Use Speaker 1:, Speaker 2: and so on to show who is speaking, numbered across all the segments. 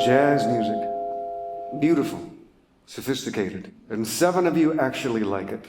Speaker 1: Jazz music. Beautiful, sophisticated, and 7 of you actually like it.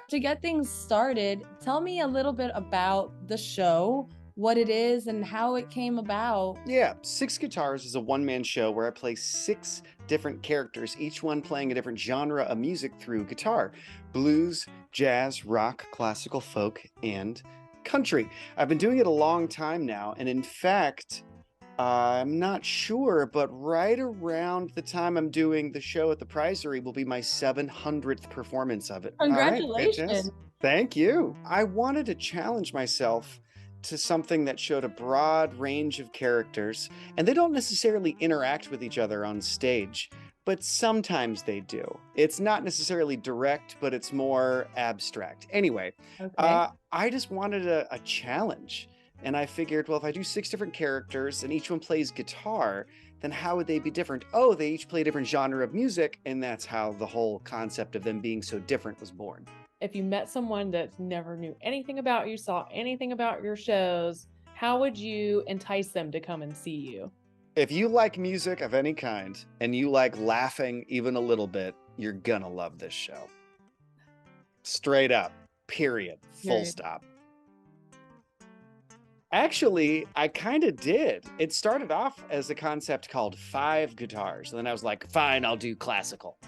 Speaker 2: To get things started, tell me a little bit about the show, what it is, and how it came about.
Speaker 3: Yeah, Six Guitars is a one-man show where I play 6 different characters, each one playing a different genre of music through guitar. Blues, jazz, rock, classical, folk, and country. I've been doing it a long time now, and in fact, I'm not sure, but right around the time I'm doing the show at the Prizery will be my 700th performance of it.
Speaker 2: Congratulations.
Speaker 3: All right, thank you. I wanted to challenge myself to something that showed a broad range of characters, and they don't necessarily interact with each other on stage, but sometimes they do. It's not necessarily direct, but it's more abstract. Anyway,
Speaker 2: Okay.
Speaker 3: I just wanted a challenge. And I figured, well, if I do 6 different characters and each one plays guitar, then how would they be different? Oh, they each play a different genre of music. And that's how the whole concept of them being so different was born.
Speaker 4: If you met someone that never knew anything about you, saw anything about your shows, how would you entice them to come and see you?
Speaker 3: If you like music of any kind and you like laughing even a little bit, you're gonna love this show. Straight up, period, full stop. Actually, I kind of did. It started off as a concept called 5 guitars. And then I was like, fine, I'll do classical.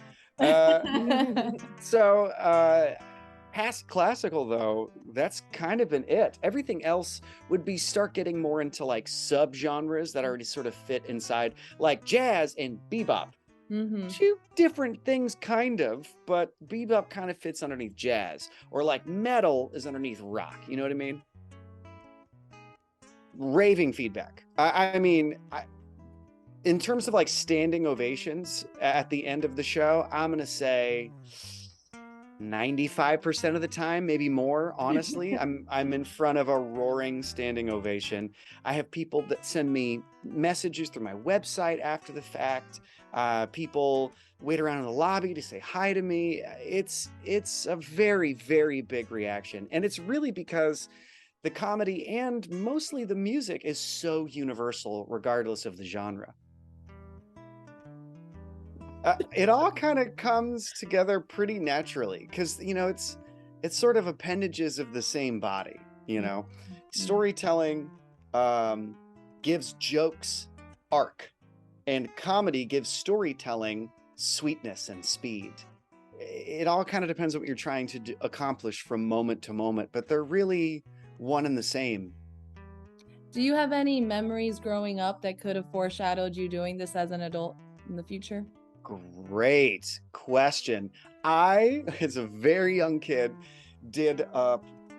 Speaker 3: Past classical, though, that's kind of been it. Everything else would be start getting more into like subgenres that already sort of fit inside, like jazz and bebop.
Speaker 2: Mm-hmm.
Speaker 3: 2 different things, kind of, but bebop kind of fits underneath jazz, or like metal is underneath rock. You know what I mean? Raving feedback. I mean, in terms of like standing ovations at the end of the show, I'm gonna say 95% of the time, maybe more. Honestly, I'm in front of a roaring standing ovation. I have people that send me messages through my website after the fact. People wait around in the lobby to say hi to me. It's a very, very big reaction, and it's really because the comedy and mostly the music is so universal, regardless of the genre. It all kind of comes together pretty naturally because, you know, it's sort of appendages of the same body, you know. Storytelling gives jokes arc, and comedy gives storytelling sweetness and speed. It all kind of depends on what you're trying to accomplish from moment to moment, but they're really one and the same.
Speaker 2: Do you have any memories growing up that could have foreshadowed you doing this as an adult in the future?
Speaker 3: Great question. I, as a very young kid, did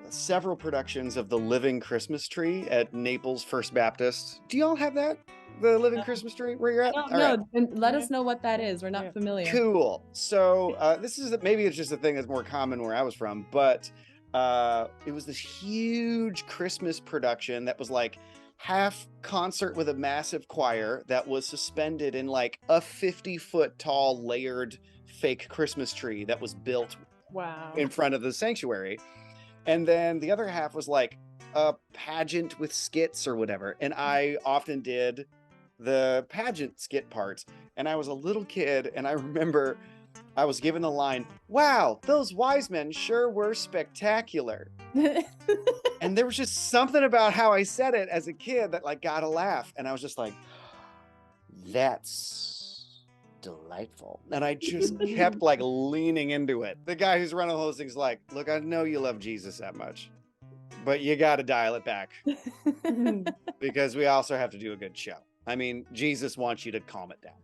Speaker 3: several productions of The Living Christmas Tree at Naples First Baptist. Do y'all have that? The Living Christmas Tree where you're at?
Speaker 2: No, let us know what that is. We're not familiar.
Speaker 3: Cool. So this is maybe it's just a thing that's more common where I was from, but it was this huge Christmas production that was like half concert with a massive choir that was suspended in like a 50-foot tall layered fake Christmas tree that was built in front of the sanctuary. And then the other half was like a pageant with skits or whatever. And I often did the pageant skit parts. And I was a little kid, and I remember I was given the line, "Wow, those wise men sure were spectacular." And there was just something about how I said it as a kid that like got a laugh. And I was just like, that's delightful. And I just kept like leaning into it. The guy who's running the whole thing's like, look, I know you love Jesus that much, but you got to dial it back because we also have to do a good show. I mean, Jesus wants you to calm it down.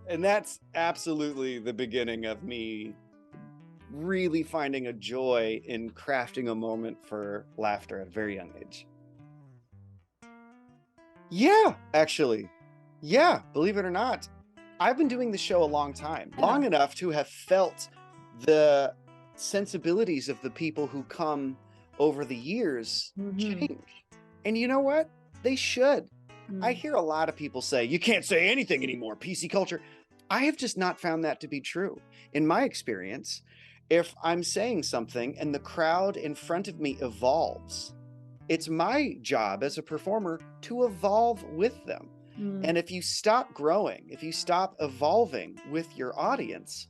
Speaker 3: And that's absolutely the beginning of me really finding a joy in crafting a moment for laughter at a very young age. Yeah, actually. Yeah, believe it or not. I've been doing the show a long time, long enough to have felt the sensibilities of the people who come over the years change. And you know what? They should. I hear a lot of people say, you can't say anything anymore, PC culture. I have just not found that to be true in my experience. if I'm saying something and the crowd in front of me evolves, it's my job as a performer to evolve with them.
Speaker 2: Mm.
Speaker 3: And if you stop growing, if you stop evolving with your audience,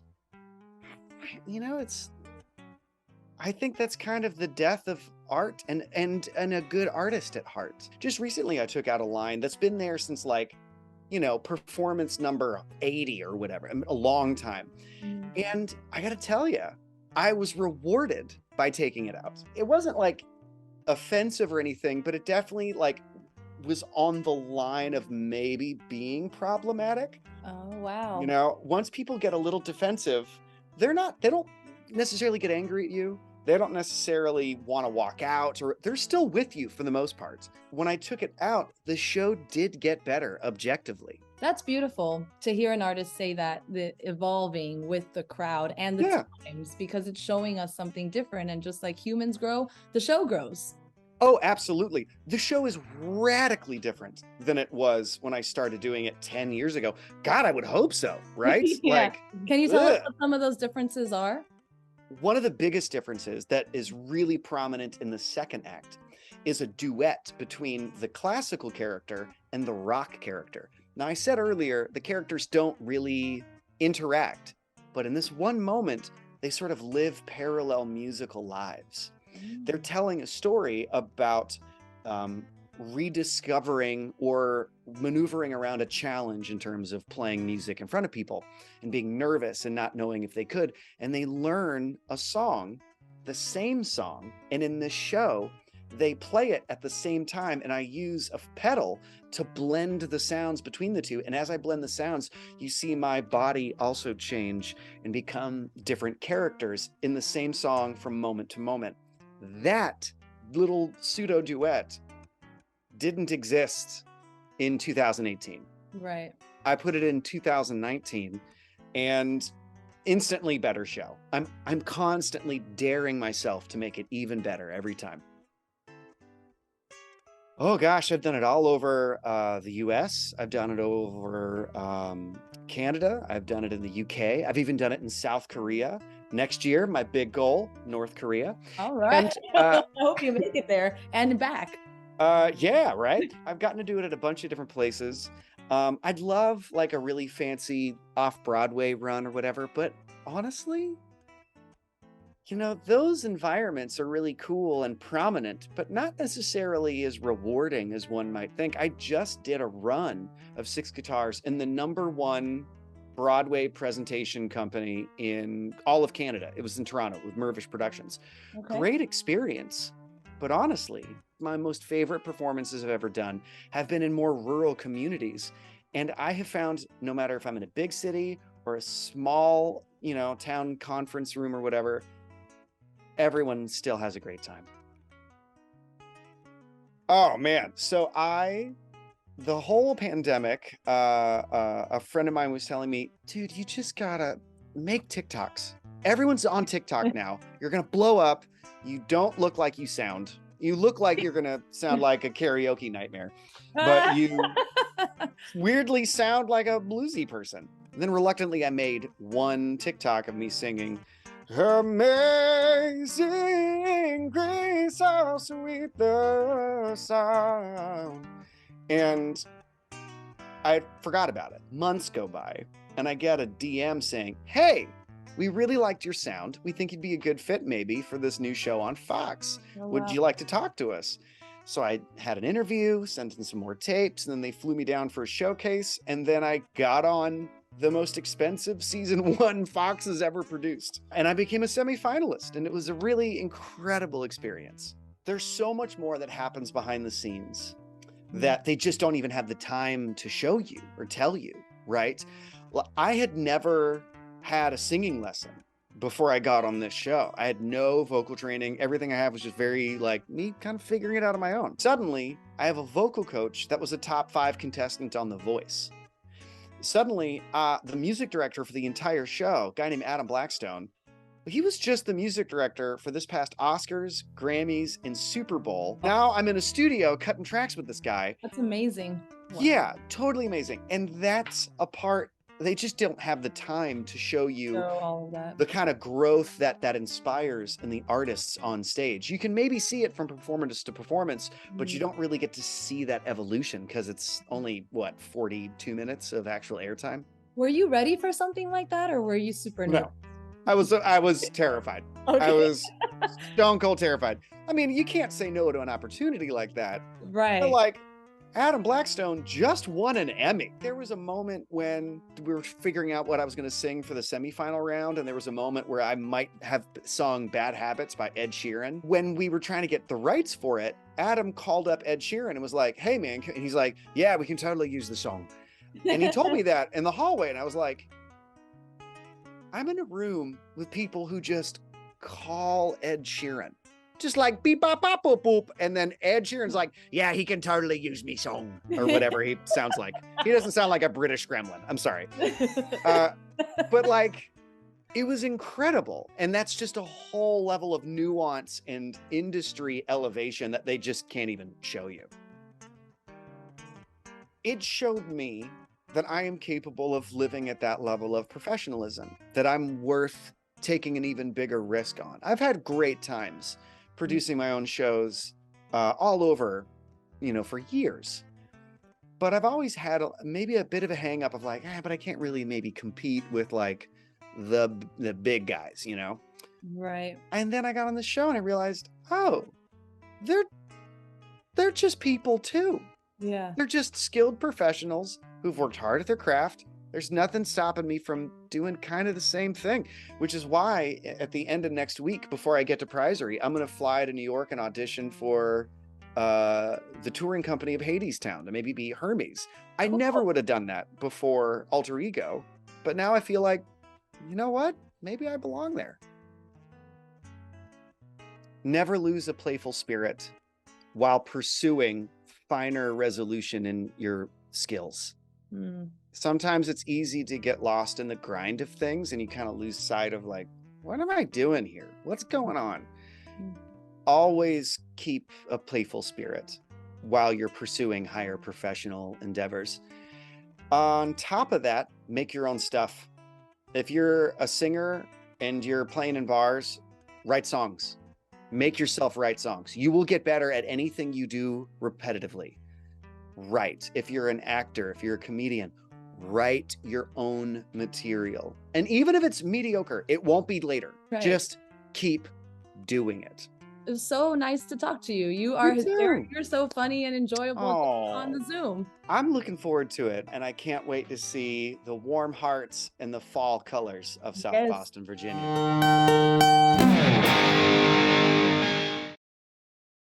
Speaker 3: I think that's kind of the death of art and a good artist at heart. Just recently I took out a line that's been there since performance number 80 or whatever, a long time.
Speaker 2: Mm.
Speaker 3: And I got to tell you, I was rewarded by taking it out. It wasn't offensive or anything, but it definitely was on the line of maybe being problematic.
Speaker 2: Oh, wow.
Speaker 3: Once people get a little defensive, they don't necessarily get angry at you. They don't necessarily want to walk out, or they're still with you for the most part. When I took it out, the show did get better objectively.
Speaker 2: That's beautiful to hear an artist say that, the evolving with the crowd and the times, because it's showing us something different. And just like humans grow, the show grows.
Speaker 3: Oh, absolutely. The show is radically different than it was when I started doing it 10 years ago. God, I would hope so, right?
Speaker 2: Yeah. Can you tell us what some of those differences are?
Speaker 3: One of the biggest differences that is really prominent in the second act is a duet between the classical character and the rock character. Now, I said earlier, the characters don't really interact, but in this one moment, they sort of live parallel musical lives. They're telling a story about rediscovering or maneuvering around a challenge in terms of playing music in front of people and being nervous and not knowing if they could. And they learn a song, the same song. And in this show, they play it at the same time. And I use a pedal to blend the sounds between the two. And as I blend the sounds, you see my body also change and become different characters in the same song from moment to moment. That little pseudo duet didn't exist in 2018.
Speaker 2: Right.
Speaker 3: I put it in 2019 and instantly better show. I'm constantly daring myself to make it even better every time. Oh gosh, I've done it all over the US. I've done it over Canada. I've done it in the UK. I've even done it in South Korea. Next year, my big goal, North Korea.
Speaker 2: All right. I hope you make it there and back.
Speaker 3: Yeah, right. I've gotten to do it at a bunch of different places. I'd love a really fancy off-Broadway run or whatever, but honestly, those environments are really cool and prominent, but not necessarily as rewarding as one might think. I just did a run of 6 guitars in the #1 Broadway presentation company in all of Canada. It was in Toronto with Mervish Productions.
Speaker 2: Okay.
Speaker 3: Great experience. But honestly, my most favorite performances I've ever done have been in more rural communities. And I have found no matter if I'm in a big city or a small, town conference room or whatever, everyone still has a great time. Oh man. So the whole pandemic, a friend of mine was telling me, dude, you just gotta make TikToks. Everyone's on TikTok now. You're gonna blow up. You don't look like you sound. You look like you're gonna sound like a karaoke nightmare, but you weirdly sound like a bluesy person. And then reluctantly, I made one TikTok of me singing, "Amazing Grace, how sweet the sound." And I forgot about it. Months go by, and I get a DM saying, "Hey, we really liked your sound. We think you'd be a good fit maybe for this new show on Fox.
Speaker 2: Oh,
Speaker 3: Would
Speaker 2: wow.
Speaker 3: you like to talk to us?" So I had an interview, sent in some more tapes, and then they flew me down for a showcase. And then I got on the most expensive season 1 Fox has ever produced. And I became a semifinalist, and it was a really incredible experience. There's so much more that happens behind the scenes that they just don't even have the time to show you or tell you, right? Well, I had never had a singing lesson before I got on this show. I had no vocal training. Everything I have was just very me kind of figuring it out on my own. Suddenly, I have a vocal coach that was a top 5 contestant on The Voice. Suddenly, the music director for the entire show, a guy named Adam Blackstone, he was just the music director for this past Oscars, Grammys, and Super Bowl. Now I'm in a studio cutting tracks with this guy.
Speaker 2: That's amazing. Wow.
Speaker 3: Yeah, totally amazing. And that's a part they just don't have the time to show you
Speaker 2: So all of that.
Speaker 3: the kind of growth that inspires in the artists on stage. You can maybe see it from performance to performance, but you don't really get to see that evolution because it's only, what, 42 minutes of actual airtime?
Speaker 2: Were you ready for something like that, or were you super
Speaker 3: No. I was terrified.
Speaker 4: Okay.
Speaker 3: I was stone cold terrified. I mean, you can't say no to an opportunity like that.
Speaker 2: Right.
Speaker 3: But like, Adam Blackstone just won an Emmy. There was a moment when we were figuring out what I was going to sing for the semifinal round, and there was a moment where I might have sung Bad Habits by Ed Sheeran. When we were trying to get the rights for it, Adam called up Ed Sheeran and was like, "Hey man," and he's like, "Yeah, we can totally use the song." And he told me that in the hallway, and I was like, I'm in a room with people who just call Ed Sheeran. Just like beep, bop, bop, boop, boop. And then Ed Sheeran's like, yeah, he can totally use me song, or whatever he sounds like. He doesn't sound like a British gremlin. I'm sorry. But like, it was incredible. And that's just a whole level of nuance and industry elevation that they just can't even show you. It showed me that I am capable of living at that level of professionalism, that I'm worth taking an even bigger risk on. I've had great times producing my own shows all over, for years. But I've always had maybe a bit of a hang up of like, but I can't really maybe compete with like the big guys,
Speaker 2: Right.
Speaker 3: And then I got on the show and I realized, oh, they're just people too.
Speaker 2: Yeah.
Speaker 3: They're just skilled professionals who've worked hard at their craft. There's nothing stopping me from doing kind of the same thing, which is why at the end of next week, before I get to Prizery, I'm going to fly to New York and audition for the touring company of Hadestown to maybe be Hermes. I never would have done that before Alter Ego, but now I feel like, you know what? Maybe I belong there. Never lose a playful spirit while pursuing finer resolution in your skills. Sometimes it's easy to get lost in the grind of things and you kind of lose sight of like, what am I doing here? What's going on? Always keep a playful spirit while you're pursuing higher professional endeavors. On top of that, make your own stuff. If you're a singer and you're playing in bars, write songs. Make yourself write songs. You will get better at anything you do repetitively. Write. If you're an actor, if you're a comedian, write your own material. And even if it's mediocre, it won't be later.
Speaker 2: Right.
Speaker 3: Just keep doing it.
Speaker 2: It was so nice to talk to you. You are hysterical. You're so funny and enjoyable on the Zoom.
Speaker 3: I'm looking forward to it, and I can't wait to see the warm hearts and the fall colors of South Boston, Virginia.